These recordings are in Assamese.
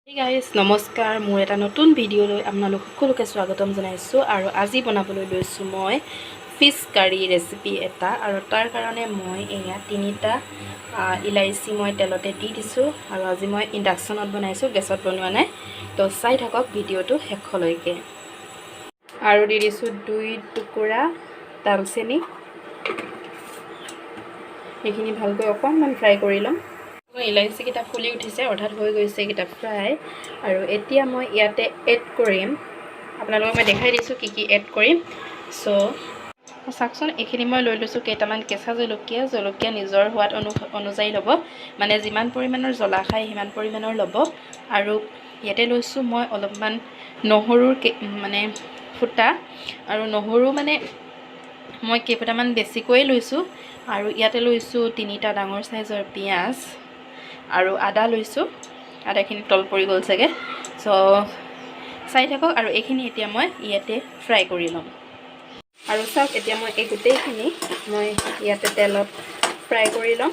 Hey guys, নমস্কাৰ মোৰ এটা নতুন ভিডিঅ'লৈ আপোনালোক সকলোকে স্বাগতম জনাইছোঁ আৰু আজি বনাবলৈ লৈছোঁ মই ফিছ কাৰী ৰেচিপি এটা আৰু তাৰ কাৰণে মই এয়া 3টা ইলাইচি মই তেলতে দি দিছোঁ আৰু আজি মই ইণ্ডাকশ্যনত বনাইছোঁ, গেছত বনোৱা নাই। তো চাই থাকক ভিডিঅ'টো শেষলৈকে। আৰু দি দিছোঁ 2 টুকুৰা দালচেনি, এইখিনি ভালকৈ অকণমান ফ্ৰাই কৰি ল'ম। ইলাইচি কেইটা ফুলি উঠিছে, অৰ্থাৎ হৈ গৈছে কেইটা ফ্ৰাই। আৰু এতিয়া মই ইয়াতে এড কৰিম, আপোনালোকক মই দেখাই দিছোঁ কি কি এড কৰিম। চাওকচোন, এইখিনি মই লৈ লৈছোঁ কেইটামান কেঁচা জলকীয়া নিজৰ সোৱাদ অনুযায়ী ল'ব, মানে যিমান পৰিমাণৰ জ্বলা খায় সিমান পৰিমাণৰ ল'ব। আৰু ইয়াতে লৈছোঁ মই অলপমান নহৰুৰ মানে ফুটা, আৰু নহৰু মানে মই কেইটামান বেছিকৈ লৈছোঁ। আৰু ইয়াতে লৈছোঁ 3টা ডাঙৰ চাইজৰ পিঁয়াজ আৰু আদা লৈছোঁ, আদাখিনি তল পৰি গ'ল চাগে। চাই থাকক। আৰু এইখিনি এতিয়া মই ইয়াতে ফ্ৰাই কৰি ল'ম। আৰু চাওক, এতিয়া মই এই গোটেইখিনি মই ইয়াতে তেলত ফ্ৰাই কৰি ল'ম।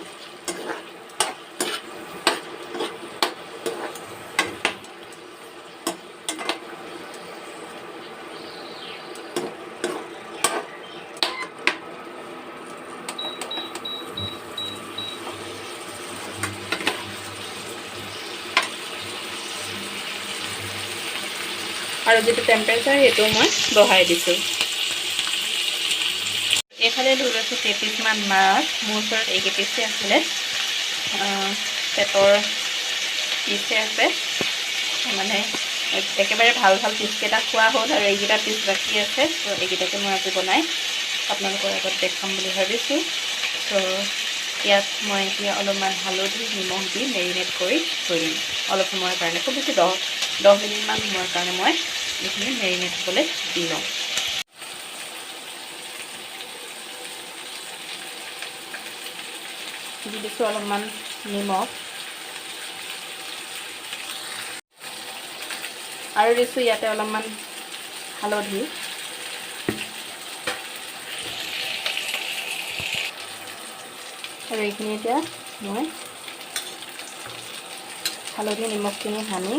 আৰু যিটো টেম্পাৰেচাৰ সেইটো মই বঢ়াই দিছোঁ। এইফালে লৈ লৈছোঁ কেইপিচমান মাছ, মোৰ ওচৰত এইকেইপিচে আছিলে, পেটৰ পিচে আছে, মানে একেবাৰে ভাল পিচকেইটা খোৱা হ'ল আৰু এইকেইটা পিচ বাকী আছে। তো এইকেইটাকে মই আজি বনাই আপোনালোকৰ আগত দেখাম বুলি ভাবিছোঁ। তো ইয়াত মই এতিয়া অলপমান হালধি নিমখ দি মেৰিনেট কৰি থৈ দিম অলপ সময়ৰ কাৰণে, খুব বেছি 10 মিনিটমান সময়ৰ কাৰণে মই এইখিনি মেৰিনেট হ'বলৈ দি লওঁ। দি দিছোঁ অলপমান নিমখ আৰু দিছোঁ ইয়াতে অলপমান হালধি। আৰু এইখিনি এতিয়া মই হালধি নিমখখিনি সানি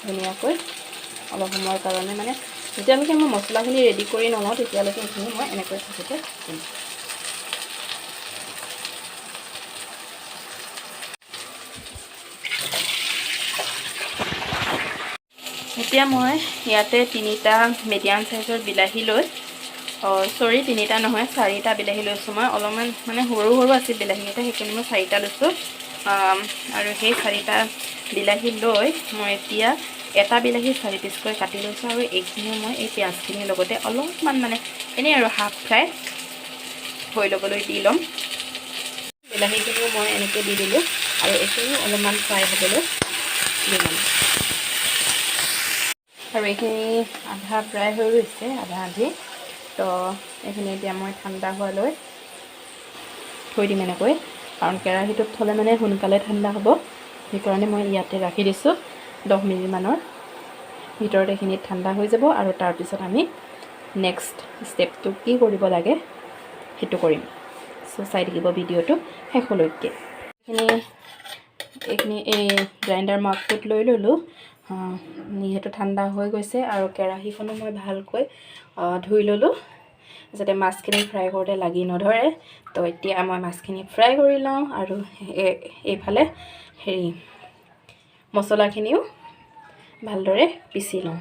ধুনীয়াকৈ অলপ সময়ৰ কাৰণে, মানে যেতিয়ালৈকে মই মছলাখিনি ৰেডি কৰি নলওঁ তেতিয়ালৈকে এইখিনি মই এনেকৈ থাকোঁতে দিম। এতিয়া মই ইয়াতে 3টা মিডিয়াম চাইজৰ বিলাহী লৈ, 3টা নহয় 4টা বিলাহী লৈছোঁ মই। অলপমান মানে সৰু আছিল বিলাহীকেইটা, সেইখিনি মই 4টা লৈছোঁ। আৰু সেই 4টা বিলাহী লৈ মই এতিয়া এটা বিলাহী 4 পিচকৈ কাটি লৈছোঁ। আৰু এইখিনি মই এই পিঁয়াজখিনিৰ লগতে অলপমান মানে এনেই আৰু হাফ ফ্ৰাই হৈ ল'বলৈ দি ল'ম। বিলাহীখিনিও মই এনেকৈ দি দিলোঁ আৰু এইখিনিও অলপমান ফ্ৰাই হ'বলৈ দি ল'ম। আৰু এইখিনি আধা ফ্ৰাই হৈ গৈছে, আধা আধি। তো এইখিনি এতিয়া মই ঠাণ্ডা হোৱালৈ থৈ দিম এনেকৈ, কাৰণ কেৰাহীটোত থ'লে মানে সোনকালে ঠাণ্ডা হ'ব, সেইকাৰণে মই ইয়াতে ৰাখি দিছোঁ। 10 মিনিটমানৰ ভিতৰত এইখিনি ঠাণ্ডা হৈ যাব আৰু তাৰপিছত আমি নেক্সট ষ্টেপটো কি কৰিব লাগে সেইটো কৰিম। চাই থাকিব ভিডিঅ'টো শেষলৈকে। এইখিনি এই গ্ৰাইণ্ডাৰ মাৰ্কটোত লৈ ল'লোঁ, যিহেতু ঠাণ্ডা হৈ গৈছে। আৰু কেৰাহীখনো মই ভালকৈ ধুই ল'লোঁ যাতে মাছখিনি ফ্ৰাই কৰোঁতে লাগি নধৰে। তো এতিয়া মই মাছখিনি ফ্ৰাই কৰি লওঁ আৰু এইফালে মছলাখিনিও ভালদৰে পিচি লওঁ।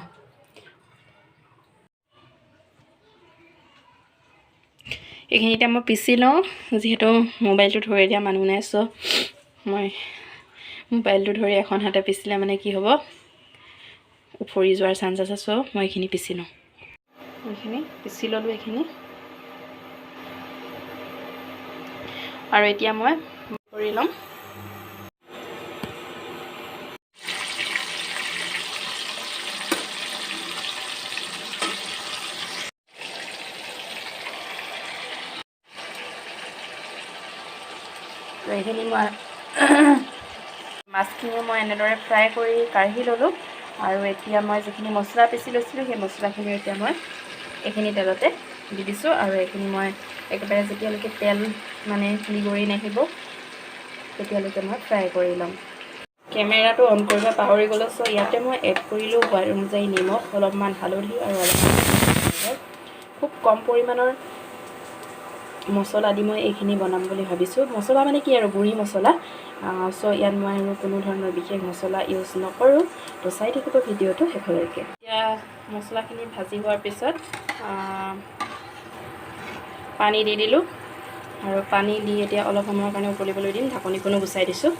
এইখিনি এতিয়া মই পিচি লওঁ, যিহেতু মোবাইলটো ধৰি দিয়া মানুহ নাই, মই মোবাইলটো ধৰি এখন হাতে পিচিলে মানে কি হ'ব, উফৰি যোৱাৰ চান্স আছে। মই এইখিনি পিচি লওঁ। এইখিনি পিচি ল'লোঁ এইখিনি। আৰু এতিয়া মই কৰি ল'ম। এইখিনি মই মাছখিনিও মই এনেদৰে ফ্ৰাই কৰি কাঢ়ি ল'লোঁ। আৰু এতিয়া মই যিখিনি মছলা পিচি লৈছিলোঁ সেই মছলাখিনি এতিয়া মই এইখিনি তেলতে দি দিছোঁ। আৰু এইখিনি মই একেবাৰে যেতিয়ালৈকে তেল মানে নিগৰি নাহিব তেতিয়ালৈকে মই ফ্ৰাই কৰি ল'ম। কেমেৰাটো অন কৰিব পাহৰি গ'লোঁ, চ' ইয়াতে মই এড কৰিলোঁ সোৱাদ অনুযায়ী নিমখ, অলপমান হালধি আৰু অলপমান খুব কম পৰিমাণৰ মছলা দি মই এইখিনি বনাম বুলি ভাবিছোঁ। মছলা মানে কি আৰু গুড়ি মছলা। চ' ইয়াত মই আৰু কোনো ধৰণৰ বিশেষ মছলা ইউজ নকৰোঁ। তো চাই থাকিব ভিডিঅ'টো শেষলৈকে। এতিয়া মছলাখিনি ভাজি হোৱাৰ পিছত পানী দি দিলোঁ আৰু পানী দি এতিয়া অলপ সময়ৰ কাৰণে উতলিবলৈ দিম। ঢাকনিখনো গুচাই দিছোঁ।